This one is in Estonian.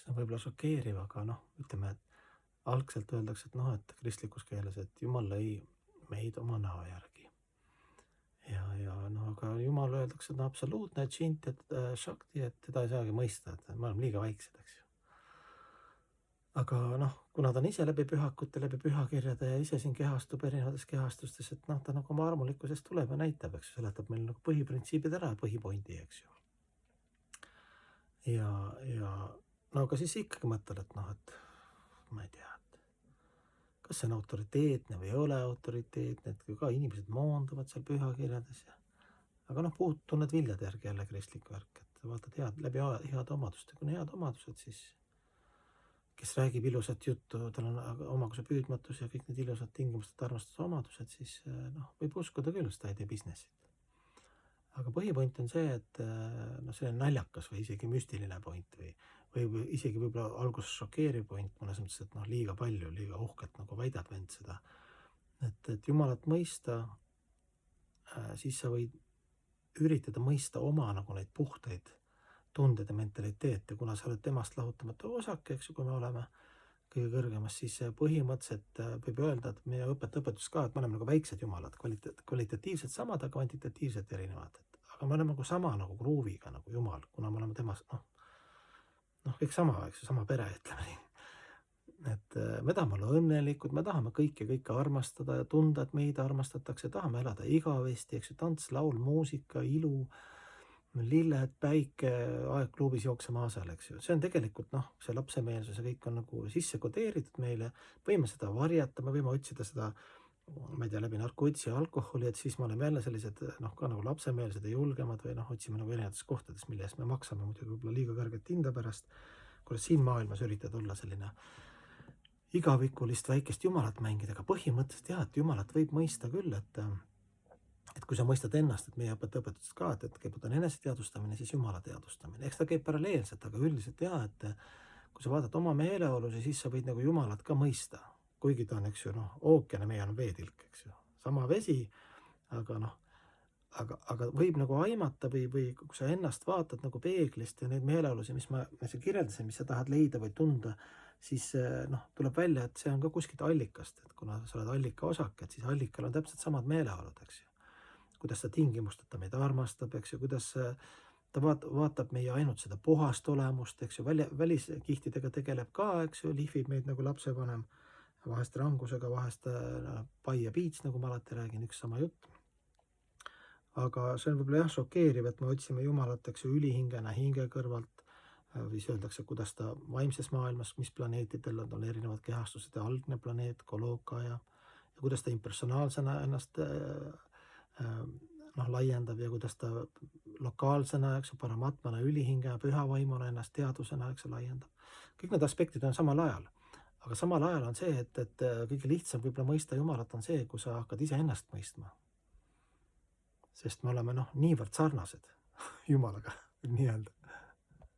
see on võib-olla šokeeriv, aga noh, ütleme, et algselt öeldakse, et noh, et kristlikus keeles, et Jumal lõi meid oma näo järgi. Ja no aga Jumal öeldakse, et no absoluutne, et shakti, et teda ei saagi mõista, et me oleme liiga väiksed, eks ju. Aga noh, kuna ta on ise läbi pühakute, läbi pühakirjade ja ise siin kehastub erinevates kehastustes, et noh, ta nagu oma armulikkusest tuleb ja näitab, eks ju, seletab meil nagu põhiprintsiibid ära ja põhipointi, eks ju. Ja no aga siis ikkagi mõtled, et noh, et ma ei tea, et kas see on autoriteetne või ei ole autoriteetne, et kui ka inimesed moonduvad seal pühakirjades ja aga noh, tunned viljade järgi jälle kristlik värk, et vaatad läbi head omadust ja kui on head omadused, siis kes räägib ilusat juttu, tal on omakuse püüdmatus ja kõik need ilusad tingimused, armastuse omadused, siis noh, võib uskuda küll, sest ta ei tee business'it. Aga põhipoint on see, et noh, selline naljakas või isegi müstiline point või isegi võib-olla alguses šokeeriv point mõnes mõttes, et noh, liiga palju, liiga uhkelt nagu väidab vend seda. Et Jumalat mõista, siis sa võid üritada mõista oma nagu neid puhtaid tunded ja mentaliteete, kuna sa oled temast lahutamatu osake, eks ju, kui me oleme kõige kõrgemas, siis põhimõtteliselt võib öelda, et meie õpetus ka, et me oleme nagu väiksed jumalad, kvalitatiivselt samad, aga kvantitatiivselt erinevad. Aga me oleme nagu sama nagu kruuviga nagu Jumal, kuna me oleme temas, noh, kõik sama, eks ju, sama pere, ütleme nii. Et me tahame olla õnnelikud, me tahame kõike armastada ja tunda, et meid armastatakse, tahame elada igavesti, eks ju, tants, laul, muusika, ilu, lilled, päike, aeg klubis jooksema aasal, eks ju. See on tegelikult noh, see lapsemeelsus ja kõik on nagu sisse kodeeritud meile, võime seda varjata, me võime otsida seda, ma ei tea, läbi narkotsi ja alkoholi, et siis me oleme jälle sellised noh, ka nagu lapsemeelsed ja julgemad või noh, otsime nagu erinevates kohtades, mille eest me maksame muidugi võib-olla liiga kõrget hinda pärast, kuidas siin maailmas üritad olla selline igavikulist väikest jumalat mängida, aga põhimõtteliselt jah, et jumalat võib mõista küll, et kui sa mõistad ennast, et meie õpetusest ka, et kõigepealt on eneseteadvustamine, siis Jumala teadvustamine. Eks ta käib paralleelselt, aga üldiselt jah, et kui sa vaatad oma meeleolusi, siis sa võid nagu Jumalat ka mõista. Kuigi ta on, eks ju, noh, ookean ja meie on veetilk, eks ju. Sama vesi, aga noh, aga võib nagu aimata või kui sa ennast vaatad nagu peeglist ja neid meeleolusi, mis ma kirjeldasin, mis sa tahad leida või tunda, siis noh, tuleb välja, et see on ka kuskilt allikast, et kuna sa oled allika osake, et siis allikal on täpselt samad meeleolud, eks ju. Kuidas ta tingimusteta meid armastab, eks ju, kuidas ta vaatab meie ainult seda puhast olemust, eks ju, väliskihtidega tegeleb ka, eks ju, lihvib meid nagu lapsevanem, vahest rangusega, vahest pai ja piits, nagu ma alati räägin, üks sama jutt. Aga see on võib-olla jah šokeeriv, et me otsime Jumalat, eks ju, ülihingena hinge kõrvalt, või siis öeldakse, kuidas ta vaimses maailmas, mis planeetidel on erinevad kehastused ja algne planeet, Koloka ja kuidas ta impersonaalsena ennast noh, laiendab ja kuidas ta lokaalsena, eks ju, paramatmana, ülihinge ja pühavaimuna ennast teadusena, eks ju, laiendab. Kõik need aspektid on samal ajal. Aga samal ajal on see, et kõige lihtsam võib-olla mõista Jumalat on see, kui sa hakkad ise ennast mõistma. Sest me oleme noh, niivõrd sarnased Jumalaga, nii öelda.